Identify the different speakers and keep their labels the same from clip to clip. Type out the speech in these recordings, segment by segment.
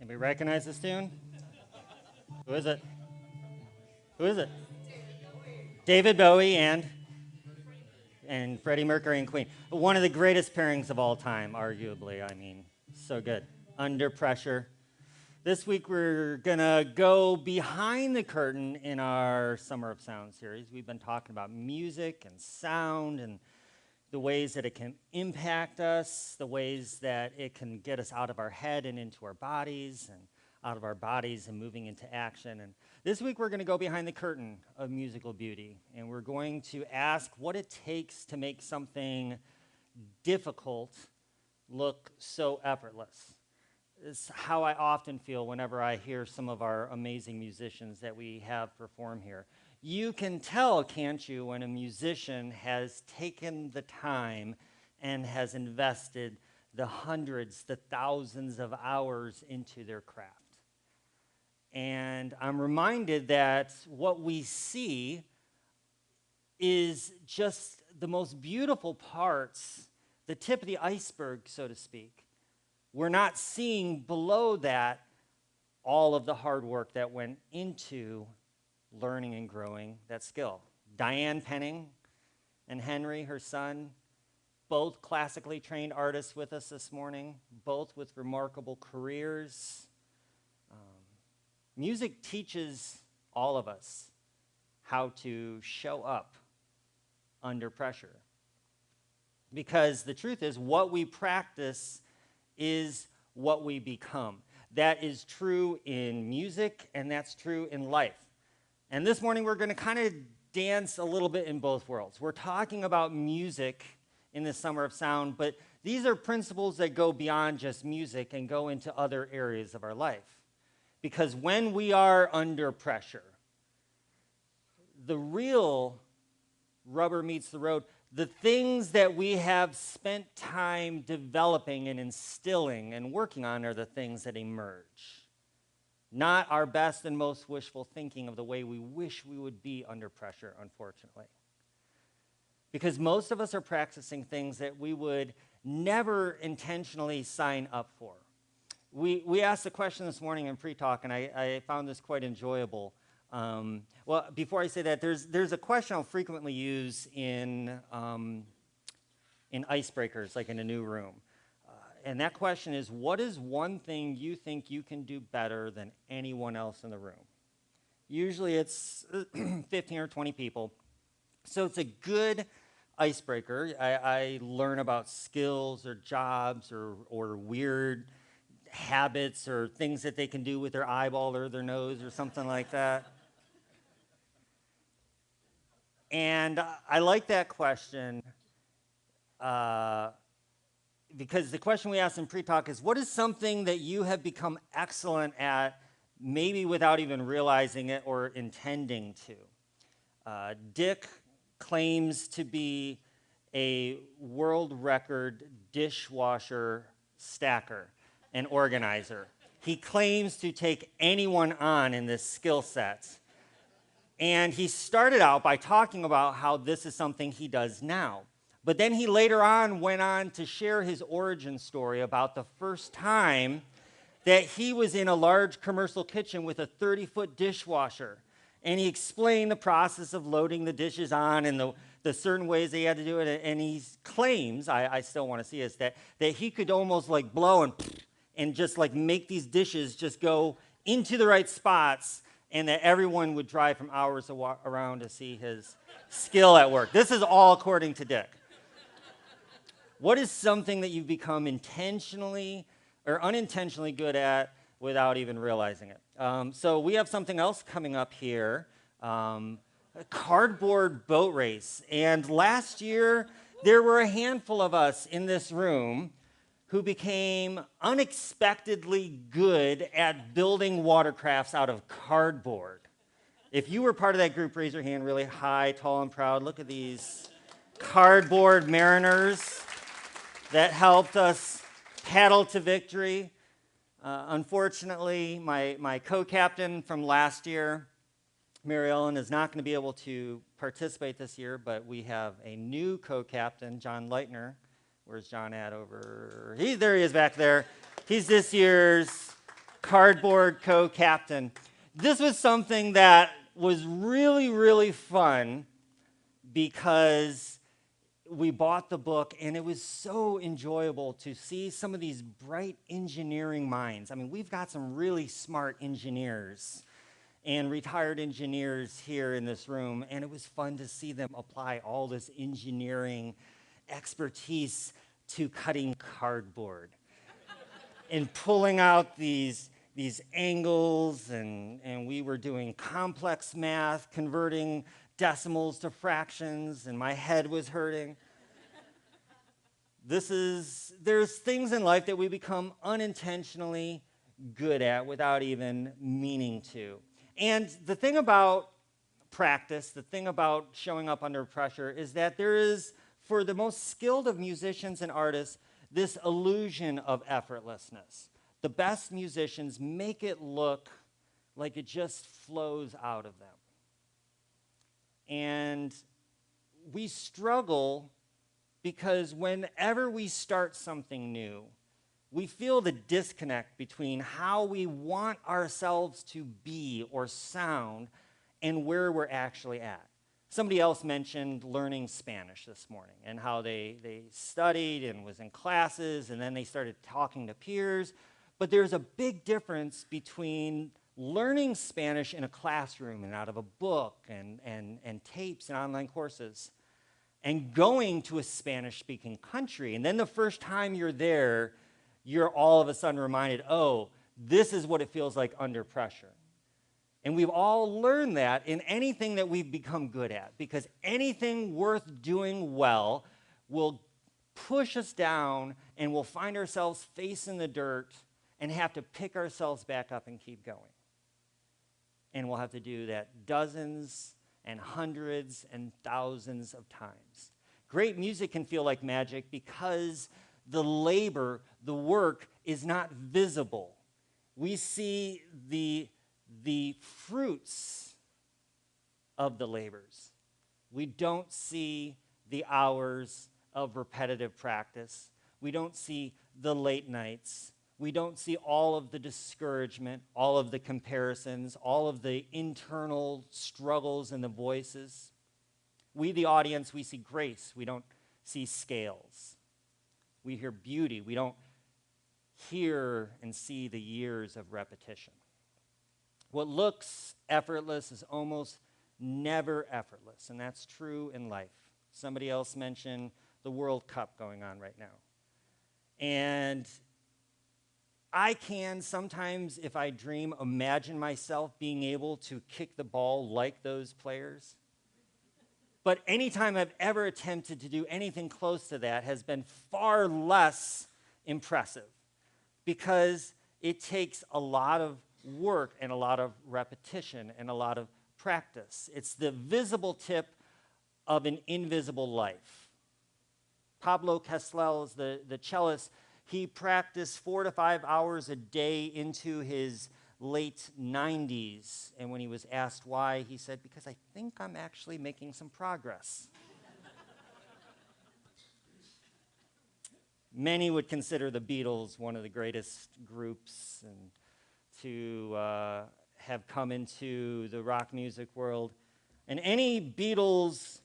Speaker 1: Anybody recognize this tune? Who is it? Who is it? David Bowie and Freddie Mercury and Queen. One of the greatest pairings of all time, arguably. I mean, so good. Under Pressure. This week we're going to go behind the curtain in our Summer of Sound series. We've been talking about music and sound and the ways that it can impact us, the ways that it can get us out of our head and into our bodies, and out of our bodies and moving into action. And this week we're going to go behind the curtain of musical beauty, and we're going to ask what it takes to make something difficult look so effortless. It's how I often feel whenever I hear some of our amazing musicians that we have perform here. You can tell, can't you, when a musician has taken the time and has invested the hundreds, the thousands of hours into their craft. And I'm reminded that what we see is just the most beautiful parts, the tip of the iceberg, so to speak. We're not seeing below that all of the hard work that went into learning and growing that skill. Diane Penning and Henry, her son, both classically trained artists with us this morning, both with remarkable careers. Music teaches all of us how to show up under pressure. Because the truth is, what we practice is what we become. That is true in music, and that's true in life. And this morning, we're going to kind of dance a little bit in both worlds. We're talking about music in the Summer of Sound, but these are principles that go beyond just music and go into other areas of our life. Because when we are under pressure, the real rubber meets the road. The things that we have spent time developing and instilling and working on are the things that emerge. Not our best and most wishful thinking of the way we wish we would be under pressure, unfortunately. Because most of us are practicing things that we would never intentionally sign up for. We asked the question this morning in pre-talk, and I found this quite enjoyable. Well, before I say that, there's a question I'll frequently use in icebreakers, like in a new room. And that question is, what is one thing you think you can do better than anyone else in the room? Usually it's 15 or 20 people. So it's a good icebreaker. I learn about skills or jobs or weird habits or things that they can do with their eyeball or their nose or something like that. And I like that question because the question we asked in pre-talk is, what is something that you have become excellent at, maybe without even realizing it or intending to? Dick claims to be a world record dishwasher stacker and organizer. He claims to take anyone on in this skill set. And he started out by talking about how this is something he does now. But then he later on went on to share his origin story about the first time that he was in a large commercial kitchen with a 30-foot dishwasher. And he explained the process of loading the dishes on and the certain ways they had to do it. And he claims, I still want to see this, that he could almost like blow and just like make these dishes just go into the right spots, and that everyone would drive from hours around to see his skill at work. This is all according to Dick. What is something that you've become intentionally or unintentionally good at without even realizing it? So we have something else coming up here, a cardboard boat race. And last year, there were a handful of us in this room who became unexpectedly good at building watercrafts out of cardboard. If you were part of that group, raise your hand really high, tall, and proud. Look at these cardboard mariners that helped us paddle to victory. Unfortunately, my co-captain from last year, Mary Ellen, is not going to be able to participate this year, but we have a new co-captain, John Leitner. Where's John at over? There he is back there. He's this year's cardboard co-captain. This was something that was really, really fun because we bought the book and it was so enjoyable to see some of these bright engineering minds. I mean, we've got some really smart engineers and retired engineers here in this room, and it was fun to see them apply all this engineering expertise to cutting cardboard and pulling out these angles, and we were doing complex math, converting decimals to fractions, and my head was hurting. There's things in life that we become unintentionally good at without even meaning to. And the thing about practice, the thing about showing up under pressure is that there is, for the most skilled of musicians and artists, this illusion of effortlessness. The best musicians make it look like it just flows out of them. And we struggle because whenever we start something new, we feel the disconnect between how we want ourselves to be or sound and where we're actually at. Somebody else mentioned learning Spanish this morning and how they studied and was in classes and then they started talking to peers. But there's a big difference between learning Spanish in a classroom and out of a book and tapes and online courses and going to a Spanish-speaking country. And then the first time you're there, you're all of a sudden reminded, oh, this is what it feels like under pressure. And we've all learned that in anything that we've become good at, because anything worth doing well will push us down and we'll find ourselves facing the dirt and have to pick ourselves back up and keep going. And we'll have to do that dozens and hundreds and thousands of times. Great music can feel like magic because the labor, the work is not visible. We see the fruits of the labors. We don't see the hours of repetitive practice. We don't see the late nights. We don't see all of the discouragement, all of the comparisons, all of the internal struggles and the voices. We, the audience, we see grace. We don't see scales. We hear beauty. We don't hear and see the years of repetition. What looks effortless is almost never effortless, and that's true in life. Somebody else mentioned the World Cup going on right now. And I can sometimes, if I dream, imagine myself being able to kick the ball like those players. But anytime I've ever attempted to do anything close to that has been far less impressive because it takes a lot of work and a lot of repetition and a lot of practice. It's the visible tip of an invisible life. Pablo Castel, the cellist, he practiced 4 to 5 hours a day into his late 90s, and when he was asked why, he said, because I think I'm actually making some progress. Many would consider the Beatles one of the greatest groups and to have come into the rock music world. And any Beatles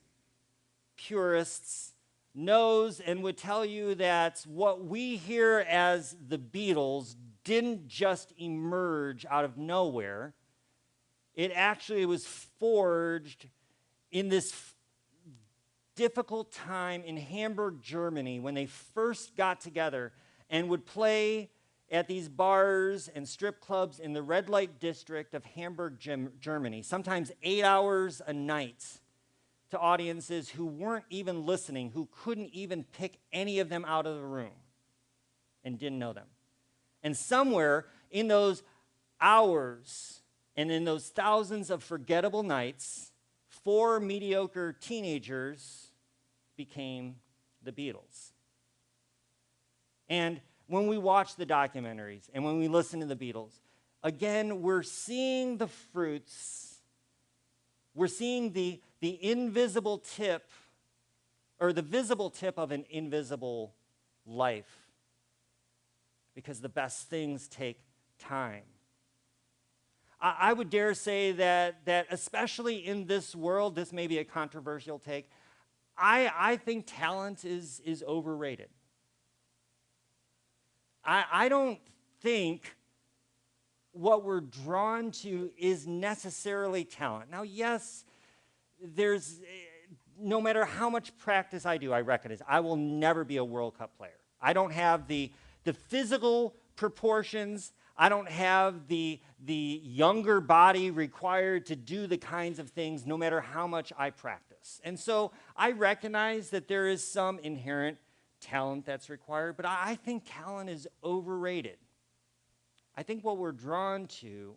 Speaker 1: purists knows and would tell you that what we hear as the Beatles didn't just emerge out of nowhere. It actually was forged in this difficult time in Hamburg, Germany, when they first got together and would play at these bars and strip clubs in the red light district of Hamburg, Germany, sometimes 8 hours a night, to audiences who weren't even listening, who couldn't even pick any of them out of the room and didn't know them. And somewhere in those hours and in those thousands of forgettable nights, 4 mediocre teenagers became the Beatles. And when we watch the documentaries and when we listen to the Beatles, again, we're seeing the fruits. We're seeing the invisible tip, or the visible tip of an invisible life. Because the best things take time. I would dare say that especially in this world, this may be a controversial take, I think talent is overrated. I don't think what we're drawn to is necessarily talent. Now, yes, no matter how much practice I do, I recognize I will never be a World Cup player. I don't have the physical proportions. I don't have the younger body required to do the kinds of things no matter how much I practice. And so I recognize that there is some inherent talent that's required, but I think talent is overrated. I think what we're drawn to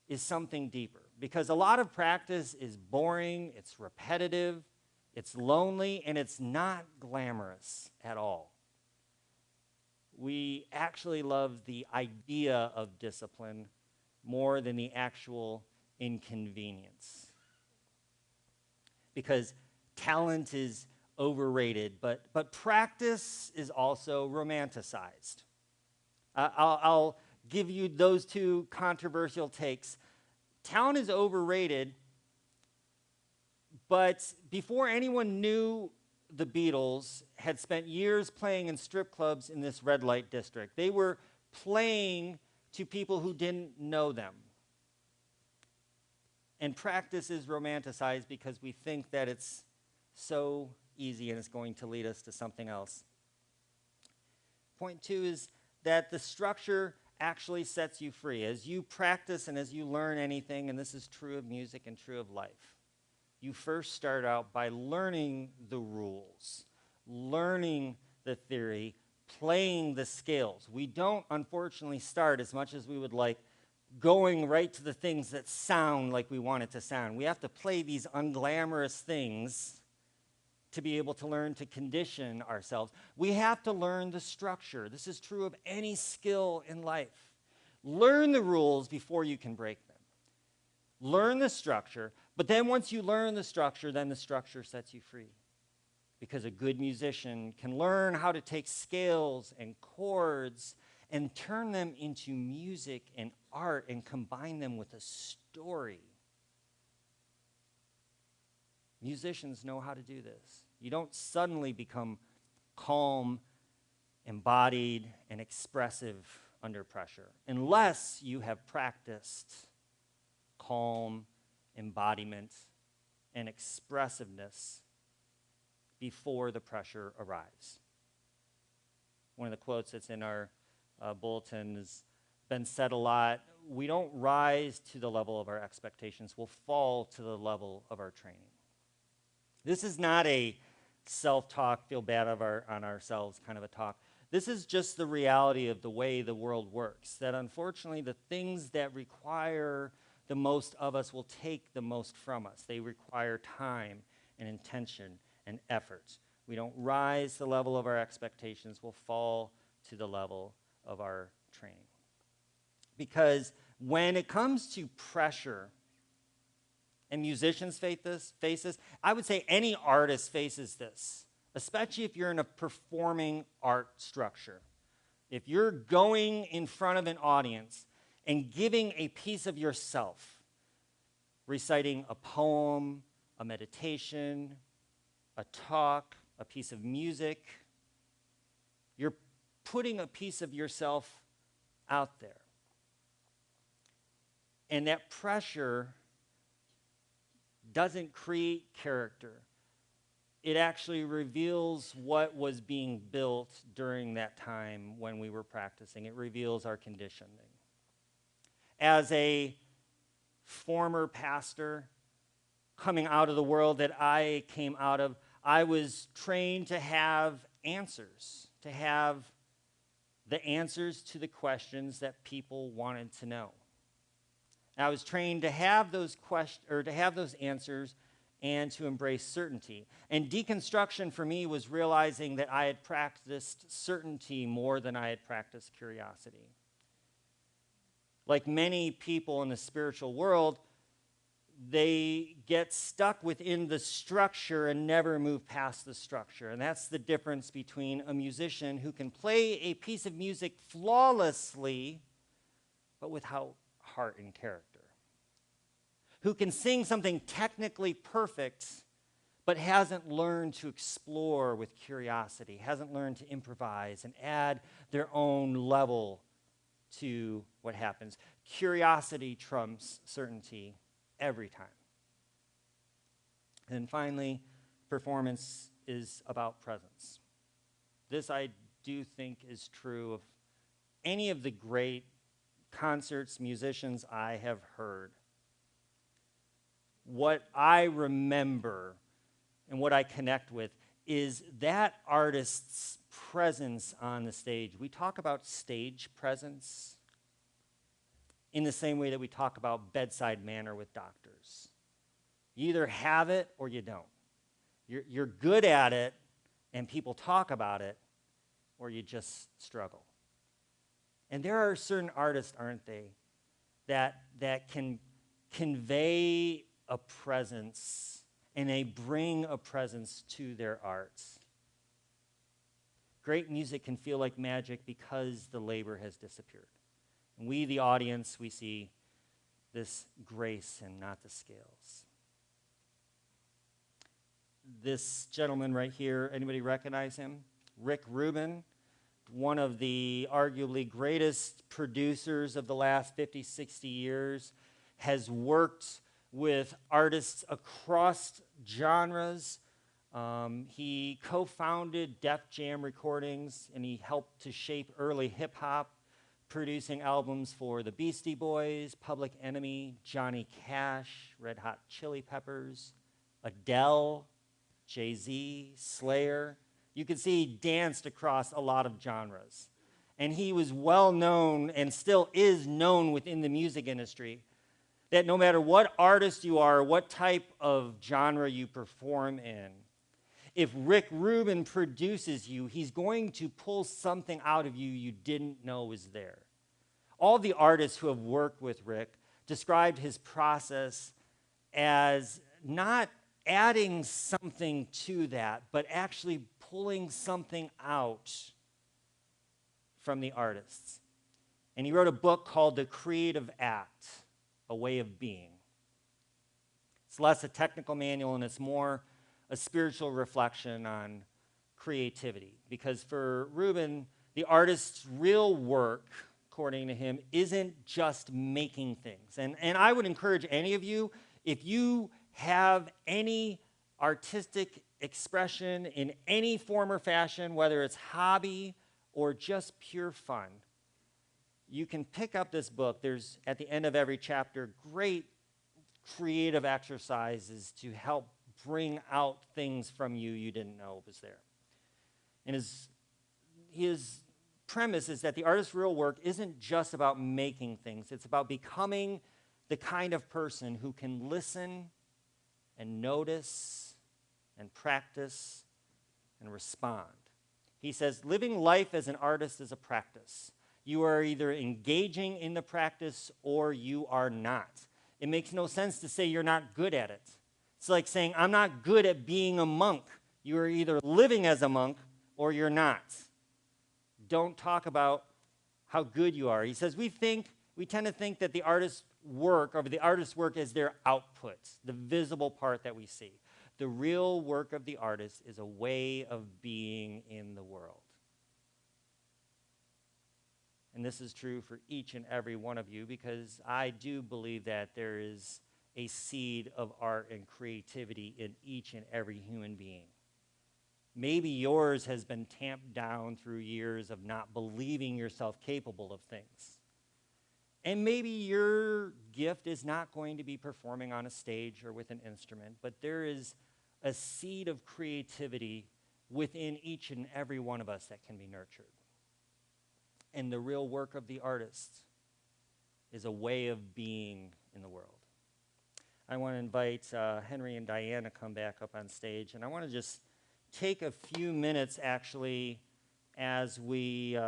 Speaker 1: is something deeper, because a lot of practice is boring, it's repetitive, it's lonely, and it's not glamorous at all. We actually love the idea of discipline more than the actual inconvenience, because talent is overrated, but practice is also romanticized. I'll give you those two controversial takes. Talent is overrated, but before anyone knew the Beatles, had spent years playing in strip clubs in this red light district. They were playing to people who didn't know them. And practice is romanticized because we think that it's so easy and it's going to lead us to something else. Point two is that the structure actually sets you free. As you practice and as you learn anything, and this is true of music and true of life, you first start out by learning the rules, learning the theory, playing the scales. We don't, unfortunately, start, as much as we would like, going right to the things that sound like we want it to sound. We have to play these unglamorous things to be able to learn to condition ourselves. We have to learn the structure. This is true of any skill in life. Learn the rules before you can break them. Learn the structure, but then once you learn the structure, then the structure sets you free. Because a good musician can learn how to take scales and chords and turn them into music and art and combine them with a story. Musicians know how to do this. You don't suddenly become calm, embodied, and expressive under pressure unless you have practiced calm, embodiment, and expressiveness before the pressure arrives. One of the quotes that's in our bulletin has been said a lot. We don't rise to the level of our expectations. We'll fall to the level of our training. This is not a self-talk, feel bad on ourselves kind of a talk. This is just the reality of the way the world works, that unfortunately the things that require the most of us will take the most from us. They require time and intention and effort. We don't rise to the level of our expectations. We'll fall to the level of our training. Because when it comes to pressure, and musicians face this, I would say any artist faces this, especially if you're in a performing art structure. If you're going in front of an audience and giving a piece of yourself, reciting a poem, a meditation, a talk, a piece of music, you're putting a piece of yourself out there. And that pressure doesn't create character. It actually reveals what was being built during that time when we were practicing. It reveals our conditioning. As a former pastor coming out of the world that I came out of, I was trained to have answers, to have the answers to the questions that people wanted to know. I was trained to have those answers and to embrace certainty. And deconstruction for me was realizing that I had practiced certainty more than I had practiced curiosity. Like many people in the spiritual world, they get stuck within the structure and never move past the structure. And that's the difference between a musician who can play a piece of music flawlessly, but without heart and character, who can sing something technically perfect but hasn't learned to explore with curiosity, hasn't learned to improvise and add their own level to what happens. Curiosity trumps certainty every time. And finally, performance is about presence. This I do think is true of any of the great concerts, musicians I have heard. What I remember and what I connect with is that artist's presence on the stage. We talk about stage presence in the same way that we talk about bedside manner with doctors. You either have it or you don't. You're good at it and people talk about it, or you just struggle. And there are certain artists, aren't they, that can convey a presence, and they bring a presence to their arts. Great music can feel like magic because the labor has disappeared. And we, the audience, we see this grace and not the scales. This gentleman right here, anybody recognize him? Rick Rubin, one of the arguably greatest producers of the last 50, 60 years, has worked with artists across genres. He co-founded Def Jam Recordings, and he helped to shape early hip-hop, producing albums for the Beastie Boys, Public Enemy, Johnny Cash, Red Hot Chili Peppers, Adele, Jay-Z, Slayer. You can see he danced across a lot of genres. And he was well known and still is known within the music industry that no matter what artist you are, what type of genre you perform in, if Rick Rubin produces you, he's going to pull something out of you you didn't know was there. All the artists who have worked with Rick described his process as not adding something to that, but actually pulling something out from the artists. And he wrote a book called The Creative Act, A Way of Being. It's less a technical manual and it's more a spiritual reflection on creativity. Because for Rubin, the artist's real work, according to him, isn't just making things. And I would encourage any of you, if you have any artistic expression in any form or fashion, whether it's hobby or just pure fun, you can pick up this book. There's, at the end of every chapter, great creative exercises to help bring out things from you didn't know was there. And his premise is that the artist's real work isn't just about making things. It's about becoming the kind of person who can listen and notice and practice and respond. He says, living life as an artist is a practice. You are either engaging in the practice or you are not. It makes no sense to say you're not good at it. It's like saying, I'm not good at being a monk. You are either living as a monk or you're not. Don't talk about how good you are. He says, we tend to think that the artist's work is their output, the visible part that we see. The real work of the artist is a way of being in the world. And this is true for each and every one of you because I do believe that there is a seed of art and creativity in each and every human being. Maybe yours has been tamped down through years of not believing yourself capable of things. And maybe your gift is not going to be performing on a stage or with an instrument, but there is a seed of creativity within each and every one of us that can be nurtured. And the real work of the artist is a way of being in the world. I want to invite Henry and Diane to come back up on stage, and I want to just take a few minutes, actually, as we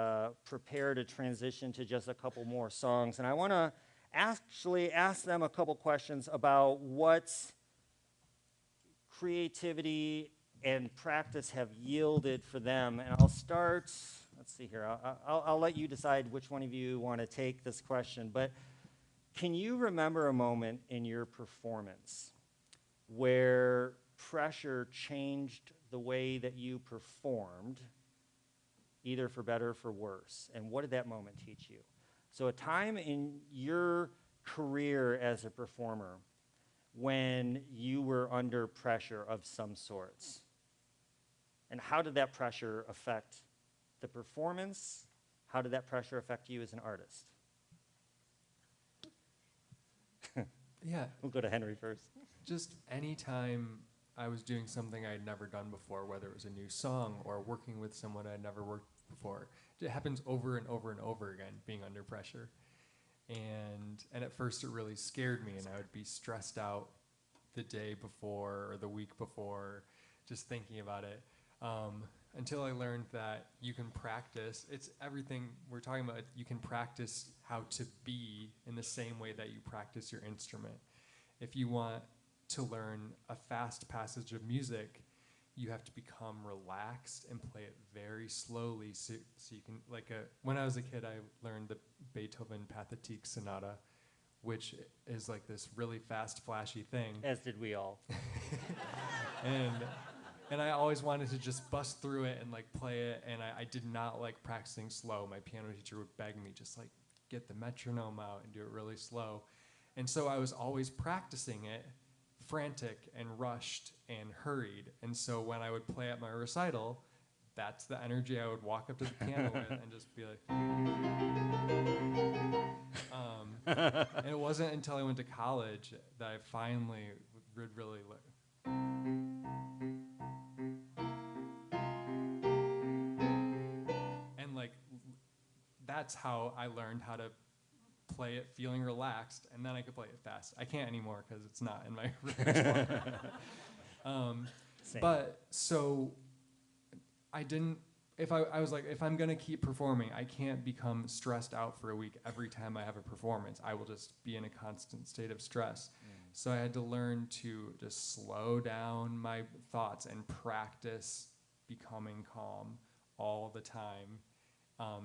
Speaker 1: prepare to transition to just a couple more songs. And I want to actually ask them a couple questions about what creativity and practice have yielded for them. And I'll start, let's see here, I'll let you decide which one of you want to take this question. But Can you remember a moment in your performance where pressure changed the way that you performed, either for better or for worse? And what did that moment teach you? So a time in your career as a performer when you were under pressure of some sorts. And how did that pressure affect the performance? How did that pressure affect you as an artist?
Speaker 2: Yeah.
Speaker 1: We'll go to Henry first.
Speaker 2: Just anytime I was doing something I'd never done before, whether it was a new song or working with someone I'd never worked with before, it happens over and over and over again, being under pressure. And at first it really scared me, and I would be stressed out the day before or the week before, just thinking about it. Until I learned that you can practice. It's everything we're talking about. You can practice how to be in the same way that you practice your instrument. If you want to learn a fast passage of music, you have to become relaxed and play it very slowly so you can, when I was a kid, I learned the Beethoven Pathetique Sonata, which is like this really fast, flashy thing.
Speaker 1: As did we all.
Speaker 2: And I always wanted to just bust through it and play it, and I did not like practicing slow. My piano teacher would beg me, just get the metronome out and do it really slow. And so I was always practicing it frantic and rushed and hurried. And so when I would play at my recital, that's the energy I would walk up to the piano with and just be like. And it wasn't until I went to college that I finally would really that's how I learned how to play it feeling relaxed, and then I could play it fast. I can't anymore because it's not in my repertoire. But so I didn't, I was like, if I'm going to keep performing, I can't become stressed out for a week every time I have a performance. I will just be in a constant state of stress. So I had to learn to just slow down my thoughts and practice becoming calm all the time.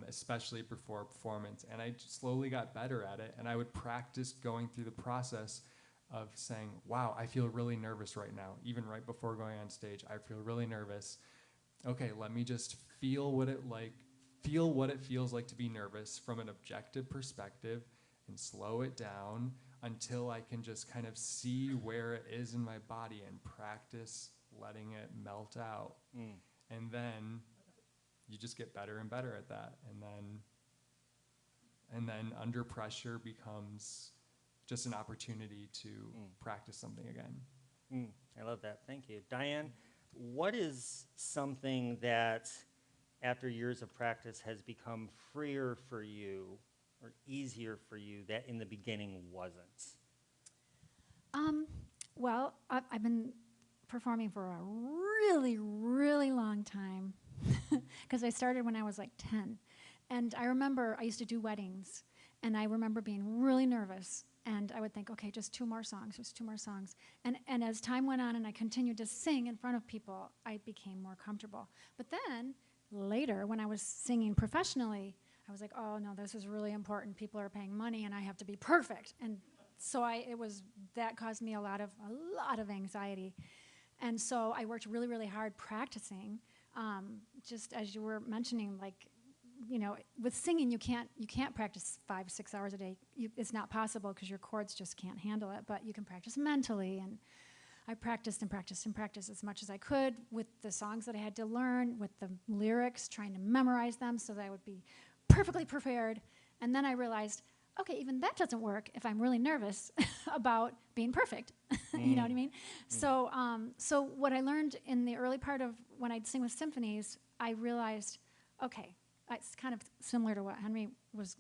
Speaker 2: Especially before performance, and I slowly got better at it, and I would practice going through the process of saying, wow, I feel really nervous right now, even right before going on stage. I feel really nervous. Okay, let me just feel what it feels like to be nervous from an objective perspective and slow it down until I can just kind of see where it is in my body and practice letting it melt out. And then you just get better and better at that, and then under pressure becomes just an opportunity to practice something again.
Speaker 1: I love that. Thank you. Diane, what is something that after years of practice has become freer for you or easier for you that in the beginning wasn't?
Speaker 3: Well, I've been performing for a really, really long time. Because I started when I was 10. And I remember I used to do weddings, and I remember being really nervous. And I would think, okay, just 2 more songs, just 2 more songs. And as time went on and I continued to sing in front of people, I became more comfortable. But then later, when I was singing professionally, I was like, oh no, this is really important. People are paying money and I have to be perfect. And so that caused me a lot of anxiety. And so I worked really, really hard practicing. Just as you were mentioning, with singing, you can't practice 5-6 hours a day. It's not possible because your chords just can't handle it. But you can practice mentally, and I practiced and practiced and practiced as much as I could with the songs that I had to learn, with the lyrics, trying to memorize them so that I would be perfectly prepared. And then I realized, okay, even that doesn't work if I'm really nervous about being perfect. You know what I mean? So what I learned in the early part of when I'd sing with symphonies, I realized, okay, it's kind of similar to what Henry was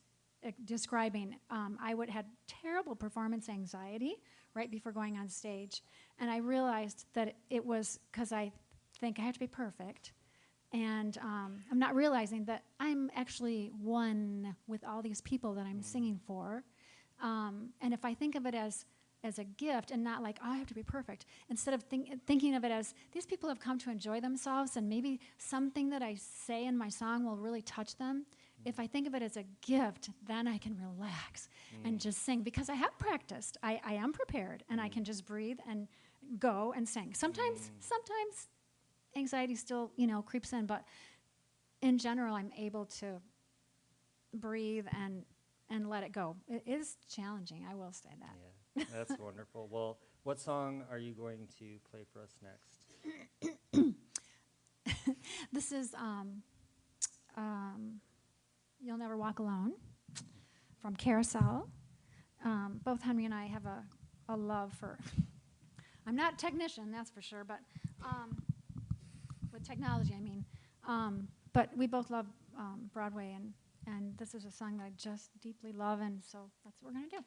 Speaker 3: describing. I had terrible performance anxiety right before going on stage, and I realized that it was because I think I have to be perfect, and I'm not realizing that I'm actually one with all these people that I'm singing for. And if I think of it as a gift and not like, oh, I have to be perfect, instead of thinking of it as these people have come to enjoy themselves and maybe something that I say in my song will really touch them, if I think of it as a gift, then I can relax and just sing because I have practiced. I am prepared, and I can just breathe and go and sing. Sometimes anxiety still, creeps in, but in general, I'm able to breathe and let it go. It is challenging, I will say that.
Speaker 1: Yeah, that's wonderful. Well, what song are you going to play for us next?
Speaker 3: This is You'll Never Walk Alone from Carousel. Both Henry and I have a love for, I'm not a technician, that's for sure, but with technology, I mean. But we both love Broadway, and this is a song that I just deeply love, and so that's what we're going to do.